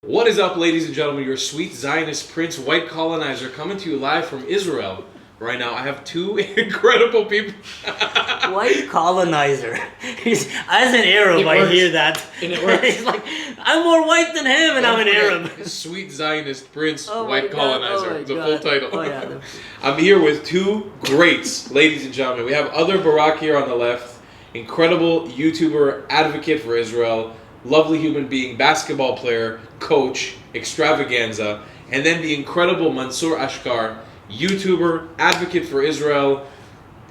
What is up, ladies and gentlemen? Your sweet Zionist prince, white colonizer, coming to you live from Israel. Right now, I have two incredible people. White colonizer. As an Arab, I hear that. And it works. He's like, I'm more white than him, and I'm an Arab. Sweet Zionist prince, Oh white my God. colonizer. Oh my It's a God. full title. Oh, yeah. I'm here with two greats, ladies and gentlemen. We have other Barak here on the left, incredible YouTuber, advocate for Israel, lovely human being, basketball player, coach, extravaganza, and then the incredible Mansour Ashkar, YouTuber, advocate for Israel,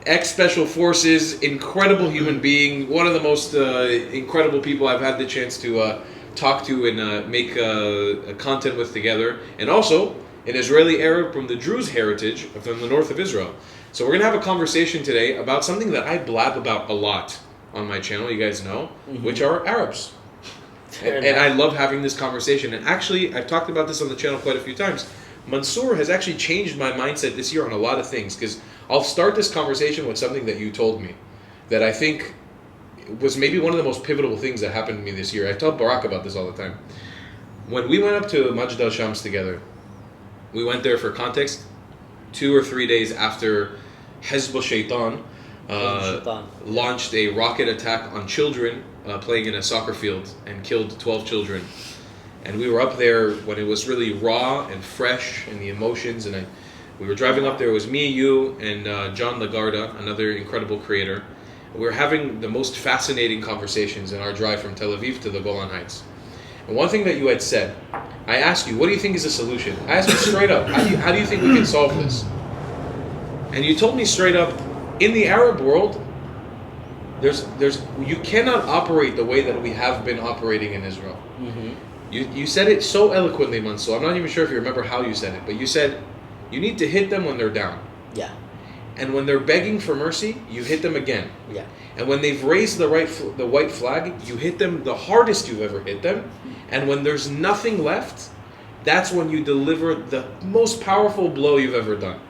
ex-special forces, incredible human being, one of the most incredible people I've had the chance to talk to and make content with together, and also an Israeli Arab from the Druze heritage from the north of Israel. So we're going to have a conversation today about something that I blab about a lot on my channel, you guys know, which are Arabs. And I love having this conversation. And actually, I've talked about this on the channel quite a few times. Mansour has actually changed my mindset this year on a lot of things, because I'll start this conversation with something that you told me that I think was maybe one of the most pivotal things that happened to me this year. I tell Barak about this all the time. When we went up to Majd al-Shams together, we went there, for context, 2 or 3 days after Hezbollah Shaitan launched a rocket attack on children playing in a soccer field and killed 12 children. And we were up there when it was really raw and fresh, and the emotions, and we were driving up there. It was me, you, and John Lagarda, another incredible creator. We were having the most fascinating conversations in our drive from Tel Aviv to the Golan Heights. And one thing that you had said, I asked you, what do you think is the solution? I asked you straight up, how do you think we can solve this? And you told me straight up, in the Arab world, you cannot operate the way that we have been operating in Israel. Mm-hmm. You said it so eloquently, Mansour. I'm not even sure if you remember how you said it, but you said you need to hit them when they're down. Yeah. And when they're begging for mercy, you hit them again. Yeah. And when they've raised the white flag, you hit them the hardest you've ever hit them. And when there's nothing left, that's when you deliver the most powerful blow you've ever done.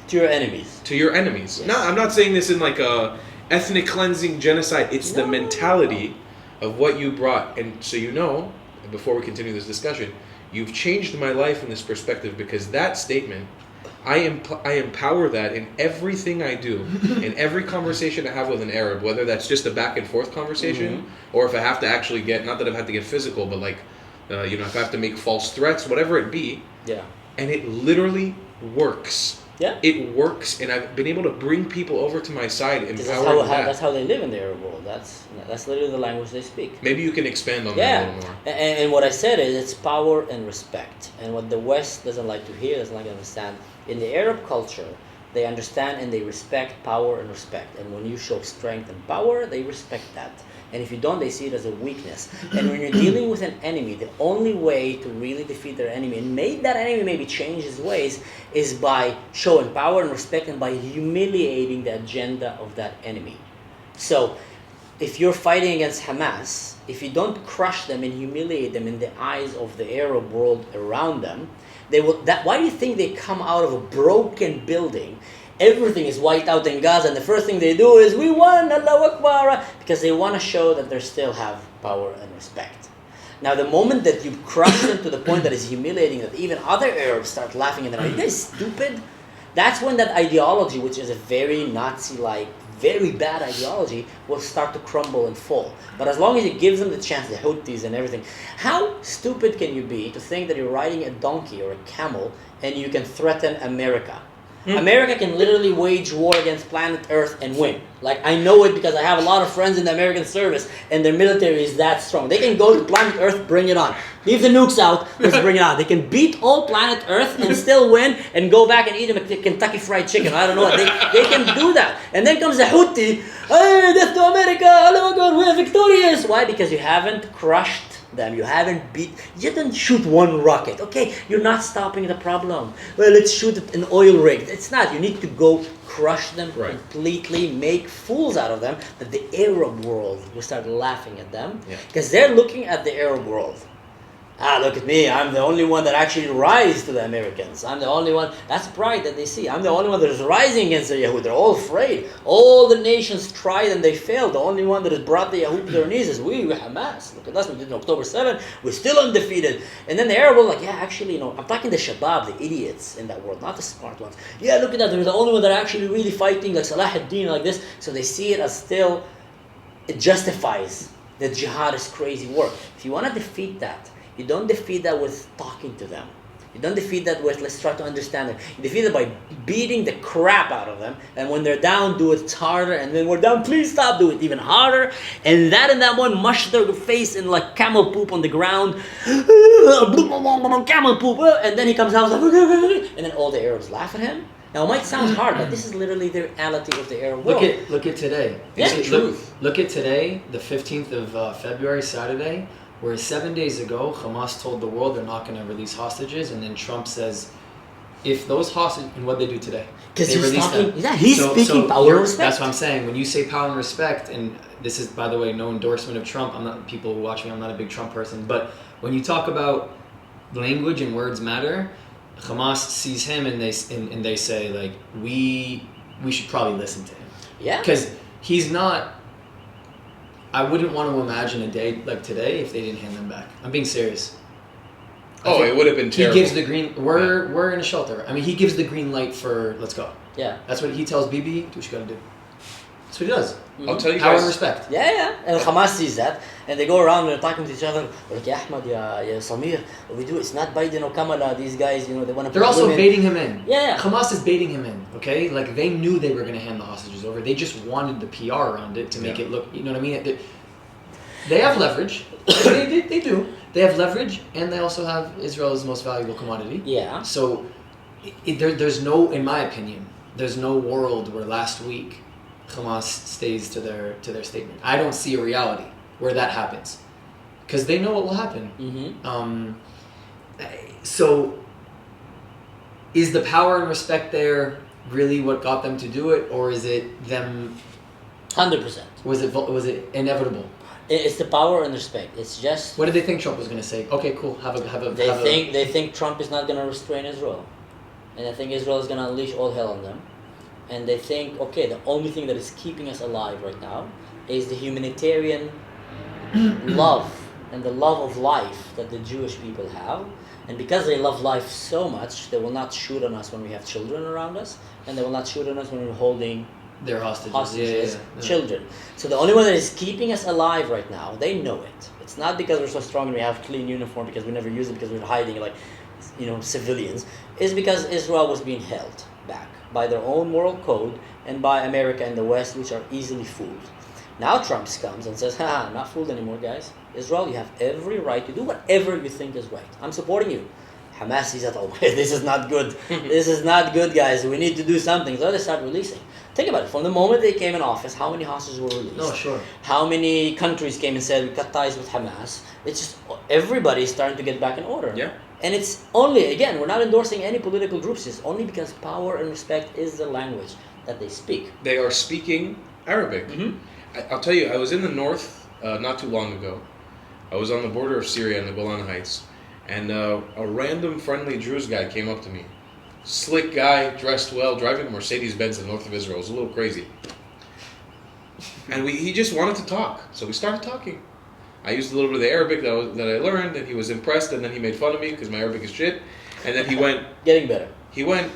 To your enemies. To your enemies. Yes. No, I'm not saying this in like a ethnic cleansing genocide. It's the mentality of what you brought. And so you know, before we continue this discussion, you've changed my life in this perspective, because that statement, I empower that in everything I do, in every conversation I have with an Arab, whether that's just a back and forth conversation, or if I have to actually not that I've had to get physical, but like, if I have to make false threats, whatever it be. Yeah. And it literally works. Yeah. It works, and I've been able to bring people over to my side, empower them. That's how they live in the Arab world. That's literally the language they speak. Maybe you can expand on that a little more. And what I said is it's power and respect. And what the West doesn't like to hear, doesn't like to understand, in the Arab culture, they understand and they respect power and respect. And when you show strength and power, they respect that. And if you don't, they see it as a weakness. And when you're dealing with an enemy, the only way to really defeat their enemy and make that enemy maybe change his ways is by showing power and respect and by humiliating the agenda of that enemy. So, if you're fighting against Hamas, if you don't crush them and humiliate them in the eyes of the Arab world around them, they will. Why do you think they come out of a broken building? Everything is wiped out in Gaza, and the first thing they do is, we won, Allahu Akbar, because they want to show that they still have power and respect. Now, the moment that you crush them to the point that is humiliating, that even other Arabs start laughing at them, are you guys stupid? That's when that ideology, which is a very Nazi-like, very bad ideology, will start to crumble and fall. But as long as it gives them the chance, the Houthis and everything, how stupid can you be to think that you're riding a donkey or a camel and you can threaten America? America can literally wage war against planet Earth and win. Like, I know it because I have a lot of friends in the American service, and their military is that strong. They can go to planet Earth, bring it on. Leave the nukes out, let's bring it on. They can beat all planet Earth and still win and go back and eat them at Kentucky Fried Chicken. I don't know what. They can do that. And then comes the Houthi, hey, death to America, oh my God, we are victorious. Why? Because you haven't crushed them. You didn't shoot one rocket. Okay, you're not stopping the problem. Well, let's shoot an oil rig. It's not. You need to go crush them completely, make fools out of them, that the Arab world will start laughing at them. Because they're looking at the Arab world Look at me, I'm the only one that actually rise to the Americans. I'm the only one, that's pride that they see. I'm the only one that is rising against the Yahud. They're all afraid. All the nations tried and they failed. The only one that has brought the Yahud to their knees is we Hamas. Look at us, we did on October 7th, we're still undefeated. And then the Arab was like, yeah, actually, I'm talking the Shabab, the idiots in that world, not the smart ones. Yeah, look at that, they're the only one that are actually really fighting, like Salah ad-Din, like this. So they see it as still, it justifies that jihad is crazy work. If you want to defeat that, you don't defeat that with talking to them. You don't defeat that with, let's try to understand them. You defeat it by beating the crap out of them. And when they're down, do it harder. And when we're down, please stop, do it even harder. And that one, mush their face in like camel poop on the ground. Camel poop. And then he comes out like, and then all the Arabs laugh at him. Now it might sound hard, but this is literally the reality of the Arab world. Look at today. Yeah. It's the truth. Look at today, the 15th of February, Saturday, where 7 days ago, Hamas told the world they're not going to release hostages, and then Trump says, if those hostages, and what they do today? Because they he's release talking, them. yeah, he's speaking power and respect. That's what I'm saying. When you say power and respect, and this is, by the way, no endorsement of Trump. People who watch me, I'm not a big Trump person, but when you talk about language and words matter, Hamas sees him and they say, like, we should probably listen to him. Yeah. Because he's not. I wouldn't want to imagine a day like today if they didn't hand them back. I'm being serious. It would have been terrible. He gives the green. We're in a shelter. I mean, he gives the green light for let's go. Yeah. That's what he tells Bibi. Do what you gotta do. That's what he does. I'll tell you Power guys. and respect. Yeah. And Hamas sees that, and they go around and they're talking to each other. Like, yeah, Ahmad, yeah, Samir, what we do, it's not Biden or Kamala. These guys, they want to. They're also baiting him in. Yeah. Hamas is baiting him in. Okay, like they knew they were gonna hand the hostages over. They just wanted the PR around it to make it look. You know what I mean? They have leverage. they do. They have leverage, and they also have Israel's most valuable commodity. Yeah. So, there's no, in my opinion, there's no world where last week Hamas stays to their statement. I don't see a reality where that happens, because they know what will happen. Mm-hmm. So, is the power and respect there really what got them to do it, or is it them? 100%. Was it inevitable? It's the power and respect. It's just. What did they think Trump was going to say? Okay, cool. They think Trump is not going to restrain Israel, and I think Israel is going to unleash all hell on them, and they think, okay, the only thing that is keeping us alive right now is the humanitarian love and the love of life that the Jewish people have, and because they love life so much, they will not shoot on us when we have children around us, and they will not shoot on us when we're holding their hostages. Yeah. Children. So the only one that is keeping us alive right now, they know it. It's not because we're so strong and we have clean uniform because we never use it because we're hiding like, civilians. It's because Israel was being held back by their own moral code and by America and the West, which are easily fooled. Now Trump comes and says, not fooled anymore, guys. Israel, you have every right to do whatever you think is right. I'm supporting you. Hamas sees that, this is not good. This is not good, guys. We need to do something. So they start releasing. Think about it. From the moment they came in office, how many hostages were released? No, sure. How many countries came and said, we cut ties with Hamas? It's just, everybody's starting to get back in order. Yeah. And it's only, again, we're not endorsing any political groups. It's only because power and respect is the language that they speak. They are speaking Arabic. Mm-hmm. I'll tell you, I was in the north not too long ago. I was on the border of Syria in the Golan Heights. And a random friendly Druze guy came up to me. Slick guy, dressed well, driving a Mercedes-Benz in the north of Israel. It was a little crazy. And he just wanted to talk. So we started talking. I used a little bit of the Arabic that I learned, and he was impressed, and then he made fun of me because my Arabic is shit. And then he went... Getting better. He went,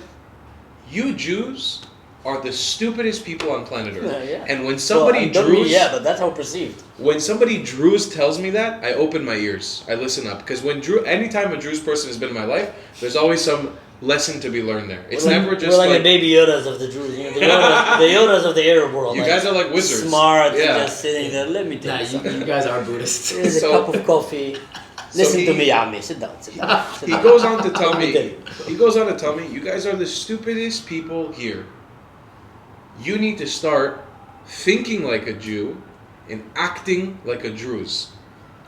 you Jews are the stupidest people on planet Earth. Yeah. And when somebody Druze... but that's how perceived. When somebody Druze tells me that, I open my ears. I listen up. Because anytime a Druze person has been in my life, there's always some lesson to be learned there. It's never just we're like the baby Yodas of the Druze. The Yodas of the Arab world. You guys are like wizards. Smart, Yeah. just sitting there. Let me tell you something. You guys are Buddhists. Here's a cup of coffee. Listen to me, Yami. Sit down. He goes on to tell me, you guys are the stupidest people here. You need to start thinking like a Jew and acting like a Druze,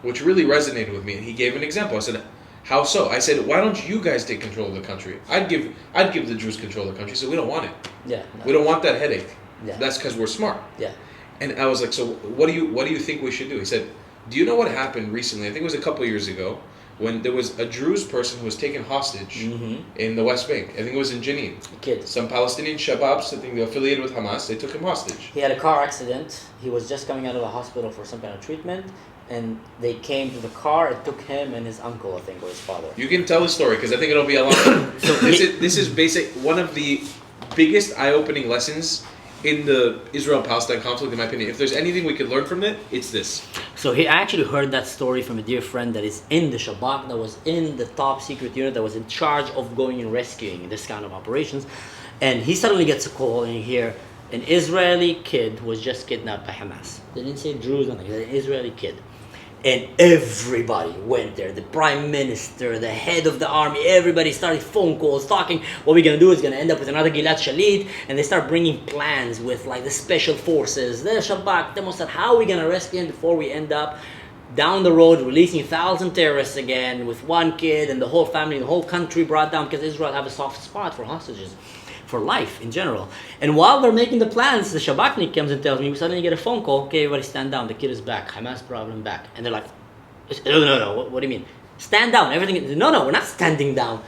which really resonated with me. And he gave an example. I said, how so? I said, why don't you guys take control of the country? I'd give the Druze control of the country. So we don't want it. Yeah. No. We don't want that headache. Yeah. That's because we're smart. Yeah. And I was like, so what do you think we should do? He said, do you know what happened recently? I think it was a couple of years ago. when there was a Druze person who was taken hostage in the West Bank. I think it was in Jenin. Kid. Some Palestinian Shababs, I think they're affiliated with Hamas, they took him hostage. He had a car accident. He was just coming out of the hospital for some kind of treatment, and they came to the car and took him and his uncle, I think, or his father. You can tell the story because I think it'll be a lot. This is basic. One of the biggest eye-opening lessons in the Israel-Palestine conflict, in my opinion. If there's anything we could learn from it, it's this. So he actually heard that story from a dear friend that is in the Shabak, that was in the top secret unit, that was in charge of going and rescuing this kind of operations. And he suddenly gets a call and you hear an Israeli kid was just kidnapped by Hamas. They didn't say Druze, nothing. An Israeli kid. And everybody went there. The prime minister, the head of the army, everybody started phone calls talking. What we're going to do is going to end up with another Gilad Shalit. And they start bringing plans with like the special forces, the Shabak, the Mossad. How are we going to rescue him before we end up down the road releasing 1,000 terrorists again with one kid and the whole family, the whole country brought down, because Israel have a soft spot for hostages, for life in general. And while they're making the plans, the Shabaknik comes and tells me, we suddenly get a phone call, okay, everybody stand down, the kid is back, Hamas problem back. And they're like, no, what do you mean? Stand down, everything, no, we're not standing down.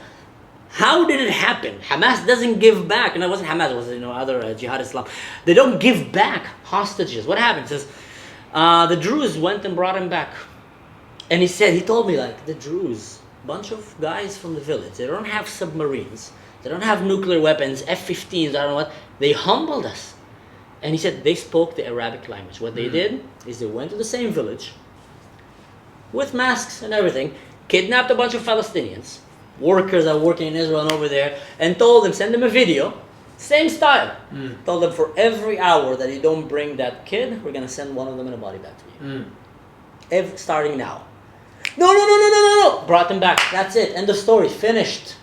How did it happen? Hamas doesn't give back, and it wasn't Hamas, it was other Jihad Islam. They don't give back hostages. What happened? It says, the Druze went and brought him back. And he told me, like, the Druze, bunch of guys from the village, they don't have submarines. They don't have nuclear weapons, F-15s, I don't know what. They humbled us. And he said they spoke the Arabic language. What they did is they went to the same village with masks and everything, kidnapped a bunch of Palestinians, workers that are working in Israel and over there, and told them, send them a video, same style. Told them for every hour that you don't bring that kid, we're going to send one of them in a body bag to you. Starting now. No. Brought them back. That's it. End of story. Finished.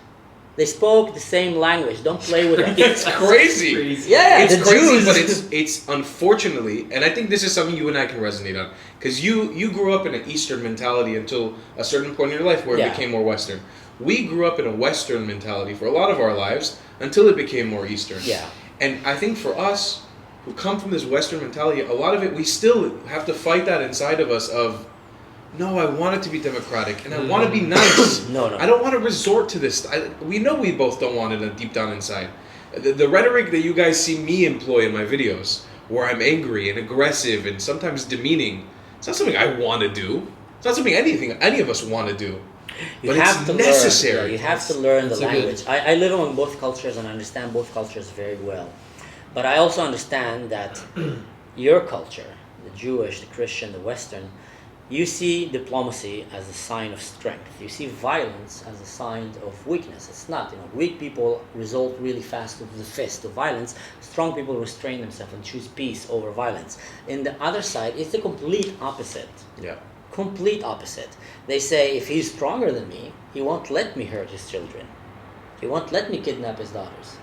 They spoke the same language. Don't play with it. It's crazy. Yeah, it's the crazy, Jews. but it's unfortunately, and I think this is something you and I can resonate on, because you grew up in an Eastern mentality until a certain point in your life where it became more Western. We grew up in a Western mentality for a lot of our lives until it became more Eastern. Yeah. And I think for us, who come from this Western mentality, a lot of it, we still have to fight that inside of us of, no, I want it to be democratic, and I want to be nice. No. I don't want to resort to this. We know we both don't want it deep down inside. The rhetoric that you guys see me employ in my videos, where I'm angry and aggressive and sometimes demeaning, it's not something I want to do. It's not something any of us want to do. But it's necessary. You have to learn the language. I live among both cultures and I understand both cultures very well. But I also understand that your culture, the Jewish, the Christian, the Western, you see diplomacy as a sign of strength. You see violence as a sign of weakness. It's not. Weak people resort really fast to the fist, to violence. Strong people restrain themselves and choose peace over violence. In the other side, it's the complete opposite. Yeah. Complete opposite. They say, if he's stronger than me, he won't let me hurt his children. He won't let me kidnap his daughters.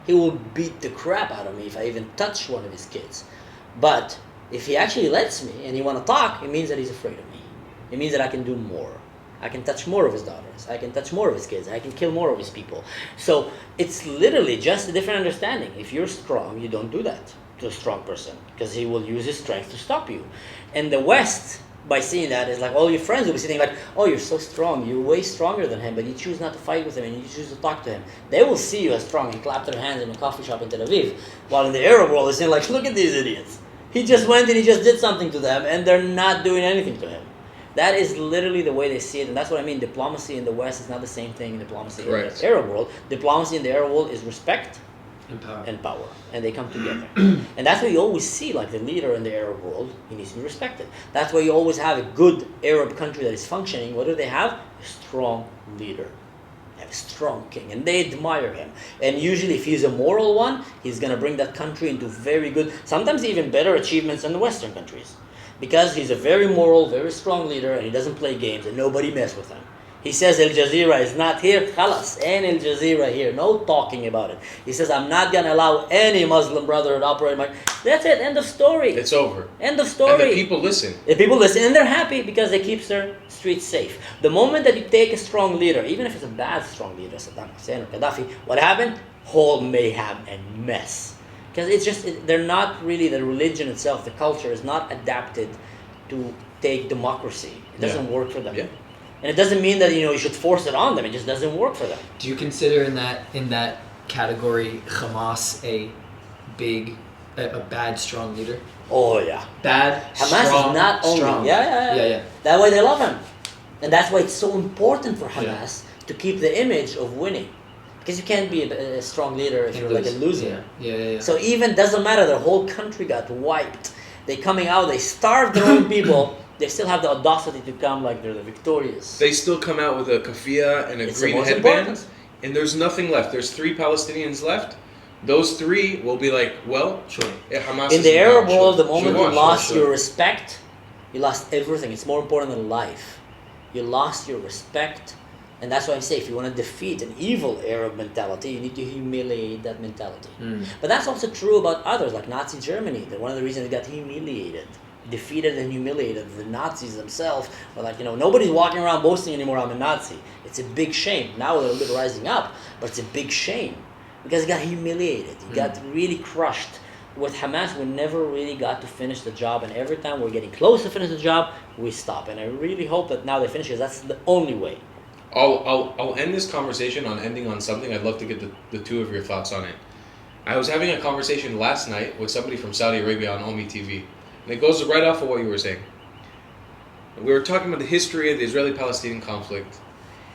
He will beat the crap out of me if I even touch one of his kids. But if he actually lets me and he want to talk, it means that he's afraid of me. It means that I can do more. I can touch more of his daughters. I can touch more of his kids. I can kill more of his people. So it's literally just a different understanding. If you're strong, you don't do that to a strong person because he will use his strength to stop you. And the West, by seeing that, is like all your friends will be sitting like, oh, you're so strong. You're way stronger than him, but you choose not to fight with him and you choose to talk to him. They will see you as strong and clap their hands in a coffee shop in Tel Aviv. While in the Arab world, they're saying like, look at these idiots. He just went and he just did something to them and they're not doing anything to him. That is literally the way they see it, and that's what I mean. Diplomacy in the West is not the same thing in diplomacy in the Arab world. Diplomacy in the Arab world is respect and power, and they come together. And that's why you always see, like, the leader in the Arab world, he needs to be respected. That's why you always have a good Arab country that is functioning. What do they have? A strong leader. They have a strong king, and they admire him. And usually, if he's a moral one, he's going to bring that country into very good, sometimes even better achievements than the Western countries. Because he's a very moral, very strong leader, and he doesn't play games, and nobody mess with him. He says Al Jazeera is not here, khalas, and Al Jazeera here, no talking about it. He says, I'm not going to allow any Muslim brother to operate my... That's it, end of story. It's over. End of story. And the people listen. The people listen, and they're happy because they keep their streets safe. The moment that you take a strong leader, even if it's a bad strong leader, Saddam Hussein or Gaddafi, what happened? Whole mayhem and mess. Because it's just, they're not really, the religion itself, the culture is not adapted to take democracy. It doesn't work for them. Yeah. And it doesn't mean that you should force it on them. It just doesn't work for them. Do you consider in that category Hamas a bad, strong leader? Oh yeah. Bad, Hamas strong, is not only strong. yeah. That way they love him, and that's why it's so important for Hamas to keep the image of winning, because you can't be a strong leader if you're like a loser. Yeah. So even doesn't matter. Their whole country got wiped. They coming out. They starved their own people. They still have the audacity to come like they're the victorious. They still come out with a keffiyeh and a It's the green most headband, important. and there's nothing left. There's 3 Palestinians left. Those 3 will be like, well, Sure. Hamas In is the Arab now. world, the moment you Sure. lost your respect, you lost everything. It's more important than life. You lost your respect, and that's why I say if you want to defeat an evil Arab mentality, you need to humiliate that mentality. But that's also true about others, like Nazi Germany. One of the reasons it got humiliated, defeated and humiliated, the Nazis themselves were like, nobody's walking around boasting anymore, I'm a Nazi. It's a big shame. Now they're a bit rising up, but it's a big shame because it got humiliated. It got really crushed. With Hamas, we never really got to finish the job, and every time we're getting close to finish the job, we stop. And I really hope that now they finish, because that's the only way. I'll end this conversation on ending on something. I'd love to get the 2 of your thoughts on it. I was having a conversation last night with somebody from Saudi Arabia on Omi TV, and it goes right off of what you were saying. We were talking about the history of the Israeli-Palestinian conflict,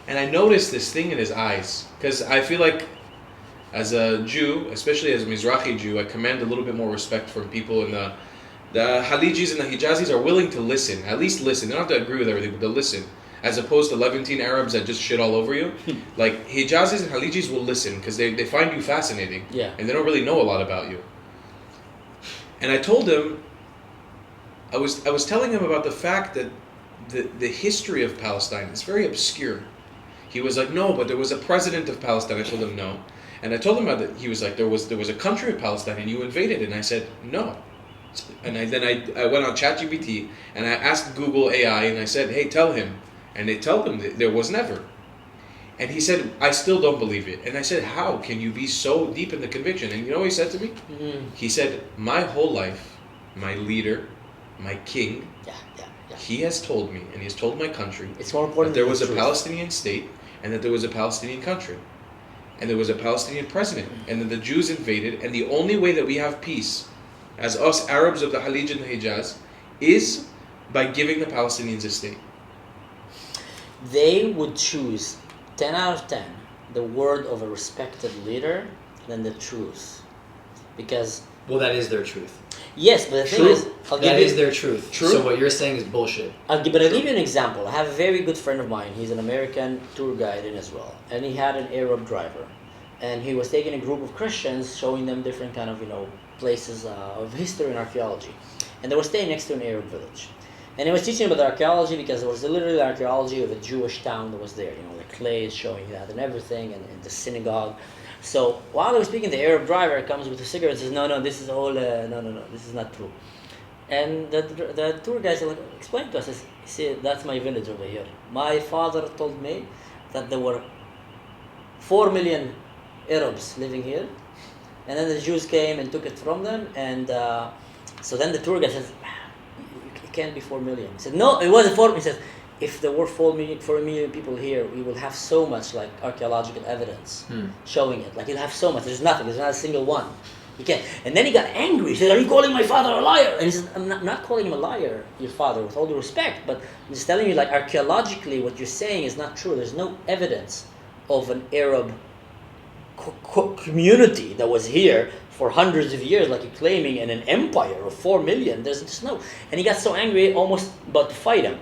and I noticed this thing in his eyes, because I feel like as a Jew, especially as a Mizrahi Jew, I command a little bit more respect from people in the Halijis and the Hijazis are willing to listen, at least listen. They don't have to agree with everything, but they'll listen. As opposed to Levantine Arabs that just shit all over you. Like, Hijazis and Halijis will listen because they find you fascinating. Yeah. And they don't really know a lot about you. And I told him, I was telling him about the fact that the history of Palestine is very obscure. He was like, no, but there was a president of Palestine. I told him no. And I told him about that. He was like, there was a country of Palestine and you invaded it. And I said, no. And then I went on ChatGPT and I asked Google AI and I said, hey, tell him. And they told him that there was never. And he said, I still don't believe it. And I said, how can you be so deep in the conviction? And you know what he said to me? He said, my whole life, my leader, my king, he has told me, and he has told my country, it's more important that there was a Palestinian state and that there was a Palestinian country. And there was a Palestinian president. And then the Jews invaded. And the only way that we have peace, as us Arabs of the Halij and the Hijaz, is by giving the Palestinians a state. They would choose 10 out of 10 the word of a respected leader than the truth. Because... Well, that is their truth. Yes, but the thing is... That is their truth. True. So what you're saying is bullshit. I'll give you an example. I have a very good friend of mine. He's an American tour guide in Israel. And he had an Arab driver. And he was taking a group of Christians, showing them different kind of, places of history and archaeology. And they were staying next to an Arab village. And he was teaching about the archaeology because it was literally the archaeology of a Jewish town that was there. The clay is showing that and everything, and the synagogue. So while he was speaking, the Arab driver comes with a cigarette and says, no, this is all, no, this is not true. And the tour guide said, explain to us. He said, that's my village over here. My father told me that there were 4 million Arabs living here. And then the Jews came and took it from them. And so then the tour guide says, it can't be 4 million. He said, no, it wasn't 4 million. He said, if there were 4 million people here, we will have so much like archaeological evidence showing it. Like you'll have so much. There's nothing. There's not a single one. You can't. And then he got angry. He said, are you calling my father a liar? And he said, I'm not calling him a liar, your father, with all due respect. But I'm just telling you, like archaeologically, what you're saying is not true. There's no evidence of an Arab community that was here for hundreds of years, like you're claiming, in an empire of 4 million. There's just no. And he got so angry, almost about to fight him.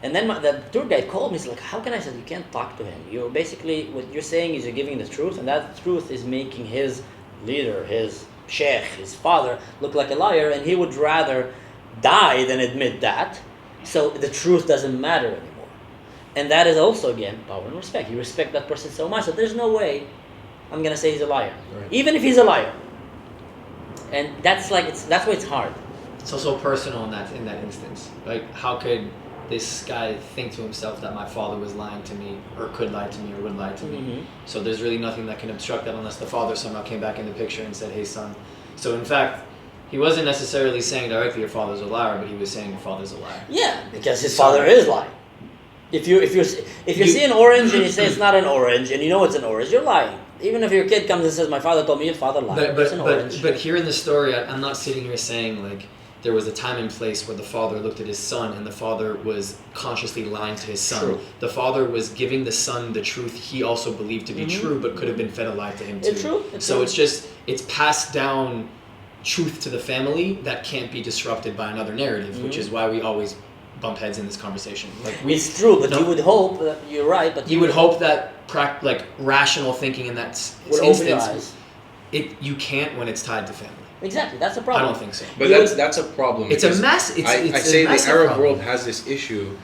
And then the tour guide called me. He's like, how can I? I said, you can't talk to him. You're basically, what you're saying is you're giving the truth, and that truth is making his leader, his sheikh, his father, look like a liar, and he would rather die than admit that. So the truth doesn't matter anymore. And that is also, again, power and respect. You respect that person so much that there's no way I'm going to say he's a liar. Right. Even if he's a liar. And that's why it's hard. It's also personal in that instance. Like, how could this guy think to himself that my father was lying to me, or could lie to me, or would lie to me? So there's really nothing that can obstruct that unless the father somehow came back in the picture and said, hey son. So in fact, he wasn't necessarily saying directly your father's a liar, but he was saying your father's a liar. Yeah, because his father is lying. If you see an orange and you say it's not an orange and you know it's an orange, you're lying. Even if your kid comes and says, "My father told me," your father lied. It's an orange. But here in the story, I'm not sitting here saying like there was a time and place where the father looked at his son and the father was consciously lying to his son. True. The father was giving the son the truth he also believed to be true, but could have been fed a lie to him too. It's true. So it's passed down truth to the family that can't be disrupted by another narrative, which is why we always bump heads in this conversation. Like it's true, but you would hope that you're right. But you would hope that rational thinking in that would open your eyes. You can't when it's tied to family. Exactly, that's a problem. I don't think so. But that's a problem. It's a mess. I say the Arab world has this issue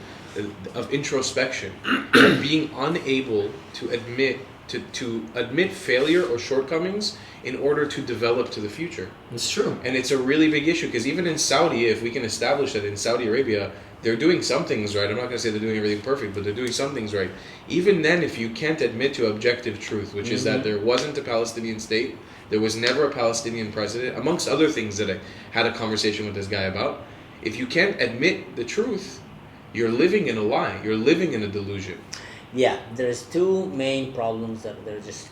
of introspection, of being unable to admit failure or shortcomings in order to develop to the future. It's true. And it's a really big issue because even in Saudi, if we can establish that in Saudi Arabia, they're doing some things right. I'm not going to say they're doing everything perfect, but they're doing some things right. Even then, if you can't admit to objective truth, which is that there wasn't a Palestinian state, there was never a Palestinian president, amongst other things that I had a conversation with this guy about, if you can't admit the truth, you're living in a lie. You're living in a delusion. Yeah, there's two main problems that they're just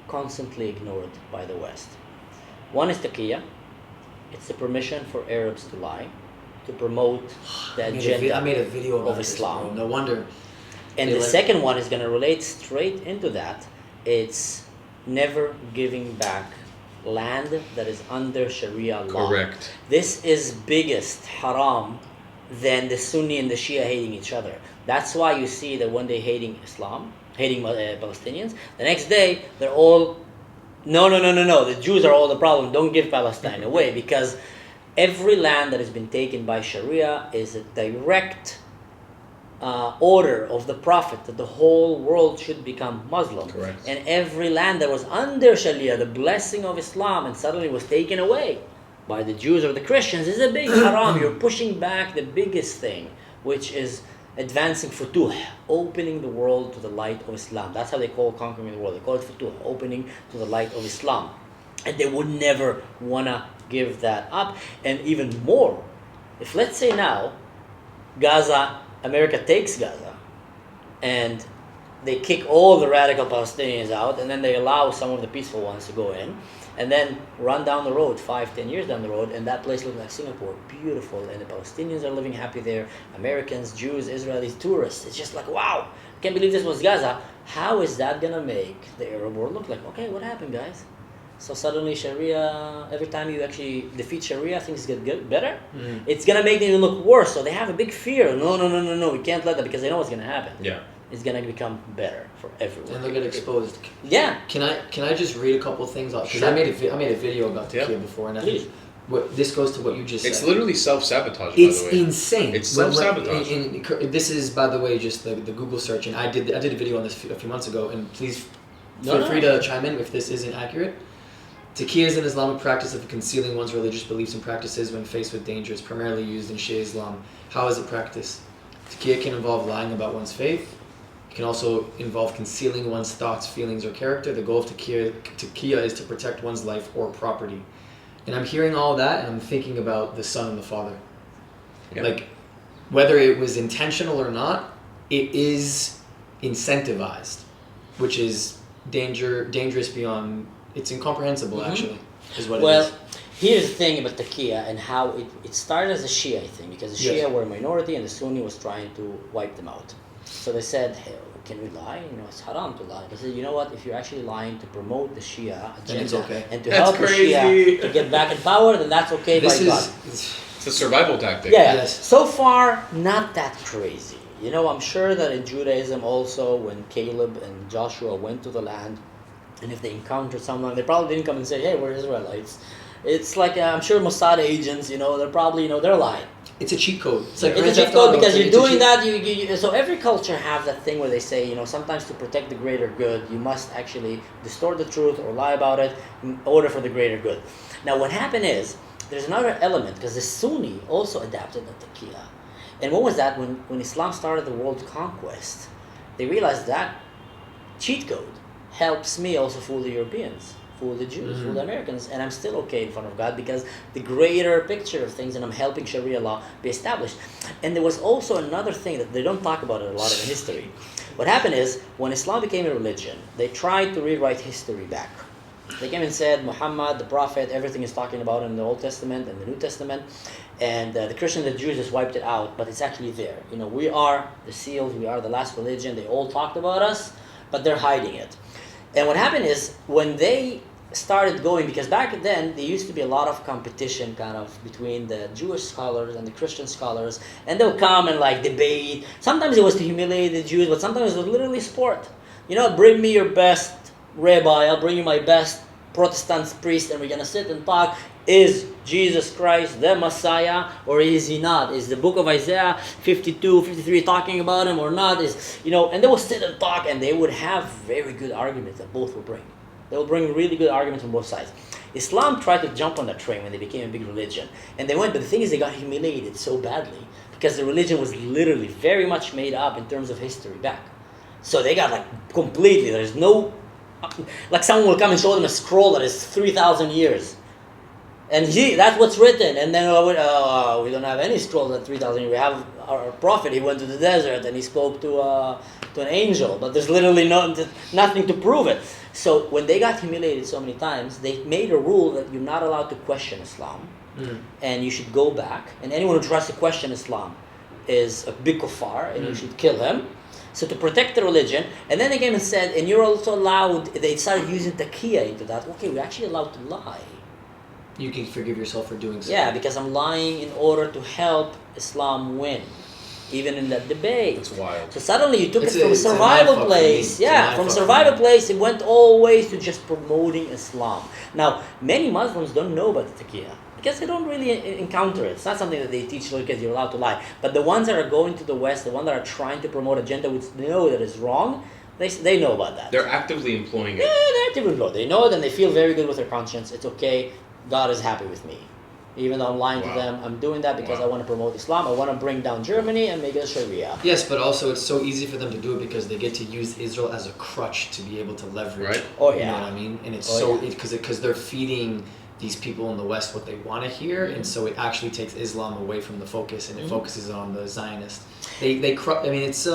constantly ignored by the West. One is taqiyya. It's the permission for Arabs to lie, to promote the agenda I made a video about of Islam. This, no wonder. And the second one is going to relate straight into that. It's never giving back land that is under Sharia law. Correct. This is biggest haram than the Sunni and the Shia hating each other. That's why you see that when they're hating Islam, hating Palestinians, the next day they're all, no, the Jews are all the problem, don't give Palestine away, because every land that has been taken by Sharia is a direct order of the Prophet that the whole world should become Muslim. Correct. And every land that was under Sharia, the blessing of Islam, and suddenly was taken away by the Jews or the Christians, is a big haram. You're pushing back the biggest thing, which is advancing futuh, opening the world to the light of Islam. That's how they call conquering the world. They call it futuh, opening to the light of Islam. And they would never want to give that up. And even more, if let's say now, Gaza, America takes Gaza, and they kick all the radical Palestinians out, and then they allow some of the peaceful ones to go in, and then run down the road, 5-10 years down the road, and that place looks like Singapore, beautiful, and the Palestinians are living happy there, Americans, Jews, Israelis, tourists. It's just like, wow, I can't believe this was Gaza. How is that going to make the Arab world look like? Okay, what happened, guys? So suddenly Sharia, every time you actually defeat Sharia, things get better. It's going to make them look worse. So they have a big fear. No, we can't let that, because they know what's going to happen. Yeah. It's going to become better for everyone. And they'll get exposed. Yeah. Can I just read a couple of things off? Because I made a video about Turkey before, and I think this goes to what you just said. It's literally self-sabotage, It's by the way. insane. It's self-sabotage. And this is, by the way, just the Google search, and I did a video on this a few months ago, and please feel free to chime in if this isn't accurate. Taqiyya is an Islamic practice of concealing one's religious beliefs and practices when faced with danger. It's primarily used in Shia Islam. How is it practiced? Taqiyya can involve lying about one's faith. It can also involve concealing one's thoughts, feelings, or character. The goal of taqiyya is to protect one's life or property. And I'm hearing all that, and I'm thinking about the son and the father. Yeah. Like, whether it was intentional or not, it is incentivized, which is dangerous beyond... It's incomprehensible, actually, is what it is. Well, here's the thing about taqiyya and how it started as a Shia thing, because the Shia were a minority and the Sunni was trying to wipe them out. So they said, hey, can we lie? It's haram to lie. They said, you know what? If you're actually lying to promote the Shia agenda and to help the Shia to get back in power, then that's okay by God. It's a survival tactic. Yeah. Yes. So far, not that crazy. I'm sure that in Judaism also, when Caleb and Joshua went to the land, and if they encountered someone, they probably didn't come and say, hey, we're Israelites. It's like, I'm sure Mossad agents, they're probably, they're lying. It's a cheat code. It's a cheat code because you're doing that. So every culture have that thing where they say, sometimes to protect the greater good, you must actually distort the truth or lie about it in order for the greater good. Now, what happened is, there's another element, because the Sunni also adapted the taqiyya. And what was that? When Islam started the world conquest, they realized that cheat code helps me also fool the Europeans. fool the Jews, fool the Americans, and I'm still okay in front of God because the greater picture of things, and I'm helping Sharia law be established. And there was also another thing that they don't talk about it a lot in history. What happened is, when Islam became a religion, they tried to rewrite history back. They came and said, Muhammad, the Prophet, everything is talking about in the Old Testament and the New Testament, and the Christians and the Jews just wiped it out, but it's actually there. You know, we are the seals, we are the last religion, they all talked about us, but they're hiding it. And what happened is, when they started going, because back then there used to be a lot of competition kind of between the Jewish scholars and the Christian scholars, and they'll come and like debate. Sometimes it was to humiliate the Jews, but sometimes it was literally sport. You know, bring me your best rabbi, I'll bring you my best Protestant priest, and we're gonna sit and talk. Is Jesus Christ the Messiah, or is he not? Is the book of Isaiah 52, 53 talking about him or not? Is, you know, and they will sit and talk, and they would have very good arguments that both will bring. They will bring really good arguments from both sides. Islam tried to jump on that train when they became a big religion, and they went, but the thing is, they got humiliated so badly because the religion was literally very much made up in terms of history back. So they got like completely, there's no, like someone will come and show them a scroll that is 3,000 years. And that's what's written. And then we don't have any scrolls at 3,000 years. We have our prophet, he went to the desert and he spoke to an angel. But there's literally nothing to prove it. So when they got humiliated so many times, they made a rule that you're not allowed to question Islam. And you should go back. And anyone who tries to question Islam is a big kuffar, and you should kill him. So to protect the religion, and then they came and said, and you're also allowed, they started using taqiyya into that. Okay, we're actually allowed to lie. You can forgive yourself for doing so. Yeah, because I'm lying in order to help Islam win, even in that debate. That's wild. So suddenly you took it from it's a survival mindfuck place. for me. Yeah, from survival place, it went always to just promoting Islam. Now, many Muslims don't know about the taqiyya because they don't really encounter it. It's not something that they teach little kids, you're allowed to lie. But the ones that are going to the West, the ones that are trying to promote agenda which they know that is wrong, they know about that. They're actively employing it. Yeah, they're actively employed. They know it and they feel very good with their conscience. It's okay. God is happy with me. Even though I'm lying to them, I'm doing that because I want to promote Islam. I want to bring down Germany and make it a Sharia. Yes, but also it's so easy for them to do it because they get to use Israel as a crutch to be able to leverage. Right. Oh, yeah. You know what I mean? And it's because they're feeding these people in the West what they want to hear, and so it actually takes Islam away from the focus, and it focuses on the Zionists. I mean, it's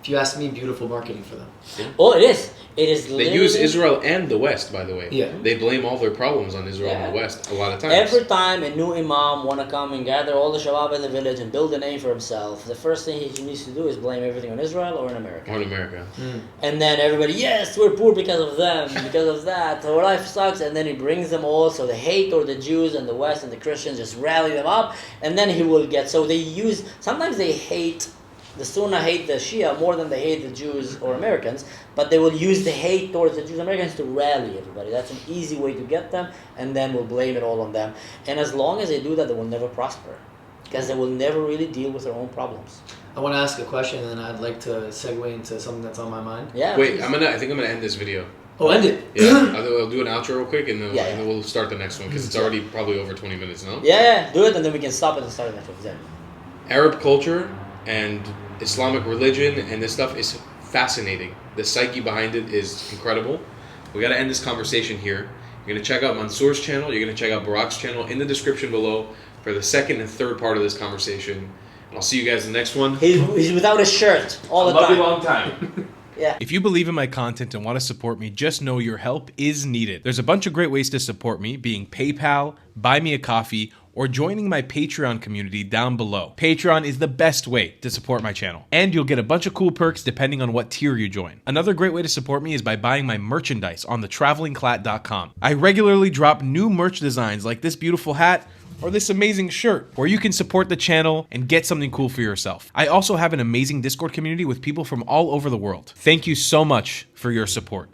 if you ask me, beautiful marketing for them. Yeah. Oh, it is. It is. They use Israel and the West, by the way. Yeah. They blame all their problems on Israel and the West a lot of times. Every time a new imam want to come and gather all the shabab in the village and build a name for himself, the first thing he needs to do is blame everything on Israel or in America. Or in America. And then everybody, yes, we're poor because of them, because of that, our life sucks. And then he brings them all, so the hate toward the Jews and the West and the Christians just rally them up. And then he will get, so they use, sometimes they hate, the Sunnah hate the Shia more than they hate the Jews or Americans, but they will use the hate towards the Jews and Americans to rally everybody. That's an easy way to get them, and then we'll blame it all on them. And as long as they do that, they will never prosper, because they will never really deal with their own problems. I want to ask a question, and I'd like to segue into something that's on my mind. Yeah. Wait, please. I think I'm gonna end this video. Oh, end it. Yeah, I'll do an outro real quick, and then, Yeah, and then we'll start the next one because it's already probably over 20 minutes now. Yeah, do it, and then we can stop it and start the next one. Arab culture and Islamic religion and this stuff is fascinating. The psyche behind it is incredible. We got to end this conversation here. You're going to check out Mansour's channel. You're going to check out Barak's channel in the description below for the second and third part of this conversation. And I'll see you guys in the next one. He's without a shirt all the time. Long time. Yeah. If you believe in my content and want to support me, just know your help is needed. There's a bunch of great ways to support me, being PayPal, Buy Me a Coffee, or joining my Patreon community down below. Patreon is the best way to support my channel, and you'll get a bunch of cool perks depending on what tier you join. Another great way to support me is by buying my merchandise on thetravelingclat.com. I regularly drop new merch designs like this beautiful hat, or this amazing shirt, where you can support the channel and get something cool for yourself. I also have an amazing Discord community with people from all over the world. Thank you so much for your support.